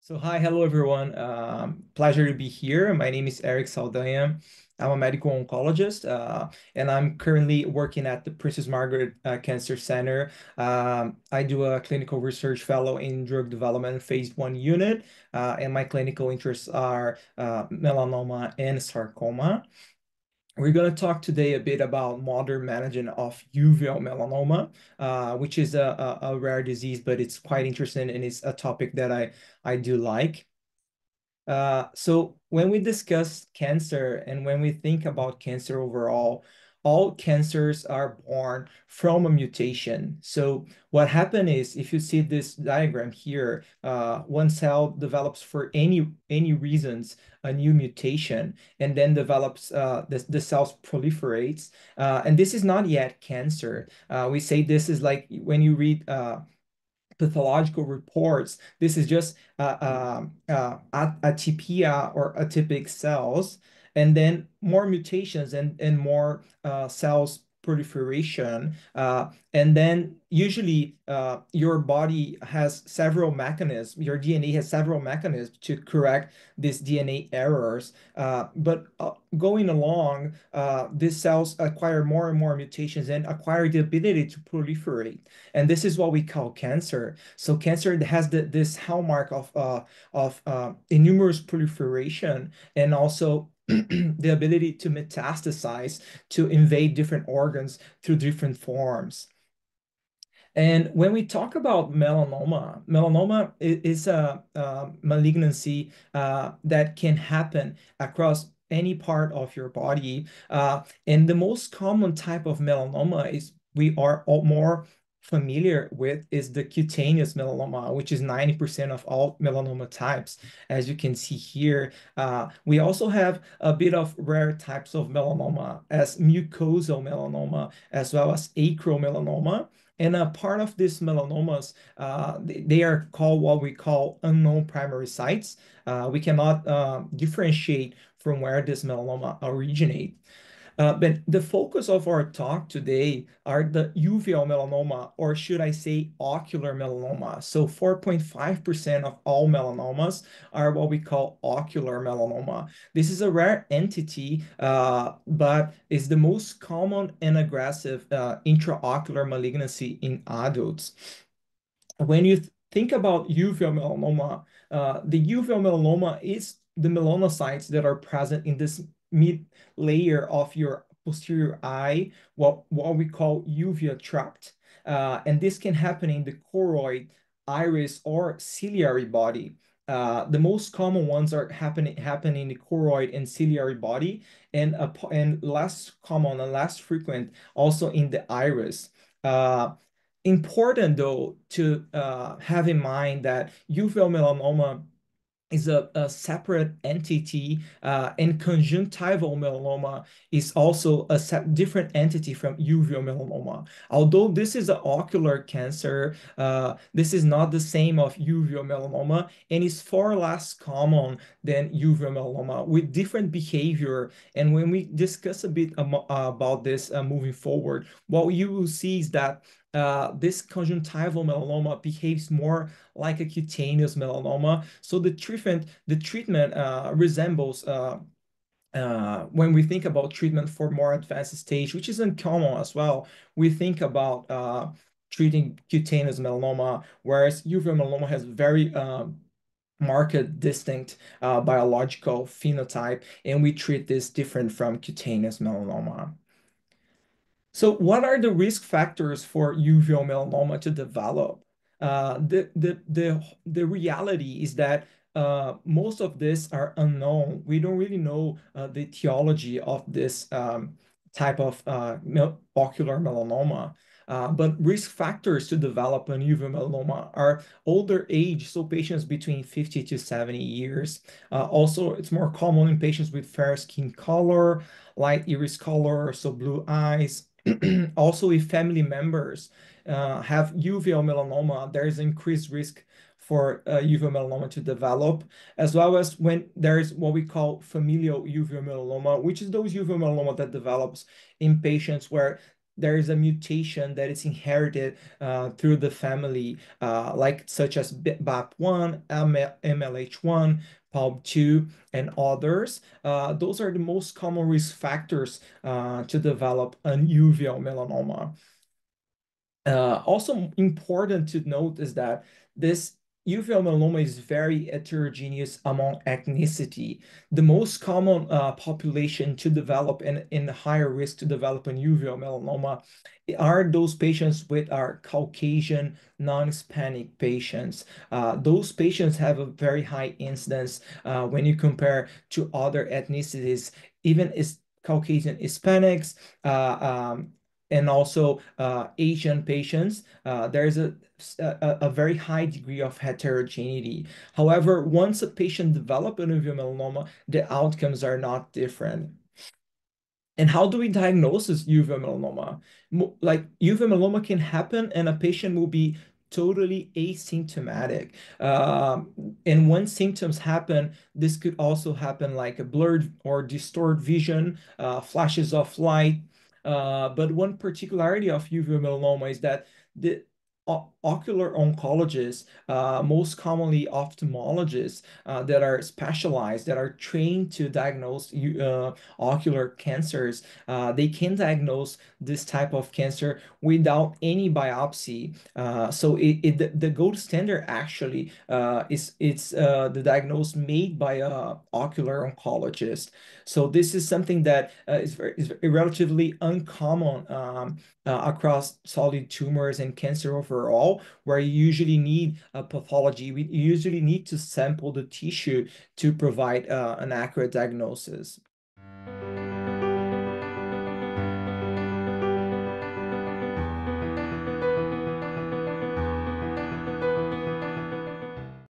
Hello everyone. Pleasure to be here. My name is Erick Saldanha. I'm a medical oncologist, and I'm currently working at the Princess Margaret Cancer Center. I do a clinical research fellow in drug development phase 1 unit, and my clinical interests are melanoma and sarcoma. We're going to talk today a bit about modern management of uveal melanoma, which is a rare disease, but it's quite interesting and it's a topic that I do like. So when we discuss cancer and when we think about cancer overall, all cancers are born from a mutation. So what happened is, if you see this diagram here, one cell develops for any reasons a new mutation, and then develops the cells proliferates, and this is not yet cancer. We say this is like when you read pathological reports. This is just atypia or atypic cells, and then more mutations and more cells proliferation. And then usually your body has several mechanisms, your DNA has several mechanisms to correct these DNA errors. But going along, these cells acquire more and more mutations and acquire the ability to proliferate. And this is what we call cancer. So cancer has this hallmark of innumerous proliferation and also the ability to metastasize, to invade different organs through different forms. And when we talk about melanoma is a malignancy that can happen across any part of your body. And the most common type of melanoma is we are all more familiar with is the cutaneous melanoma, which is 90% of all melanoma types. As you can see here, we also have a bit of rare types of melanoma as mucosal melanoma, as well as acromelanoma. And a part of these melanomas, they are called what we call unknown primary sites. We cannot differentiate from where this melanoma originate. But the focus of our talk today are the uveal melanoma, or should I say ocular melanoma. So 4.5% of all melanomas are what we call ocular melanoma. This is a rare entity, but is the most common and aggressive intraocular malignancy in adults. When you think about uveal melanoma, the uveal melanoma is the melanocytes that are present in this mid layer of your posterior eye, what we call uvea tract. And this can happen in the choroid, iris, or ciliary body. The most common ones are happening in the choroid and ciliary body, and less common and less frequent also in the iris. Important though to have in mind that uveal melanoma is a separate entity, and conjunctival melanoma is also a different entity from uveal melanoma. Although this is an ocular cancer, this is not the same of uveal melanoma and is far less common than uveal melanoma with different behavior. And when we discuss a bit about this moving forward, what you will see is that this conjunctival melanoma behaves more like a cutaneous melanoma. So the treatment resembles when we think about treatment for more advanced stage, which is uncommon as well. We think about treating cutaneous melanoma, whereas uveal melanoma has very marked distinct biological phenotype, and we treat this different from cutaneous melanoma. So what are the risk factors for uveal melanoma to develop? The reality is that most of this are unknown. We don't really know the etiology of this type of ocular melanoma. But risk factors to develop an uveal melanoma are older age, so patients between 50 to 70 years. Also, it's more common in patients with fair skin color, light iris color, so blue eyes. Also, if family members have uveal melanoma, there is increased risk for uveal melanoma to develop, as well as when there is what we call familial uveal melanoma, which is those uveal melanoma that develops in patients where there is a mutation that is inherited through the family, like such as BAP1, MLH1, PALB2, and others. Those are the most common risk factors to develop an uveal melanoma. Also important to note is that this uveal melanoma is very heterogeneous among ethnicity. The most common population to develop and in higher risk to develop an uveal melanoma are those patients with our Caucasian non-Hispanic patients. Those patients have a very high incidence when you compare to other ethnicities, even is Caucasian Hispanics. And also Asian patients, there's a very high degree of heterogeneity. However, once a patient develops an uveal melanoma, the outcomes are not different. And how do we diagnose this uveal melanoma? Like uveal melanoma can happen and a patient will be totally asymptomatic. And when symptoms happen, this could also happen like a blurred or distorted vision, flashes of light. But one particularity of uveal melanoma is that the ocular oncologists, most commonly ophthalmologists, that are specialized, that are trained to diagnose ocular cancers, they can diagnose this type of cancer without any biopsy. So the gold standard actually is it's the diagnosis made by a ocular oncologist. So this is something that is relatively uncommon across solid tumors and cancer overall, where you usually need a pathology. We usually need to sample the tissue to provide an accurate diagnosis.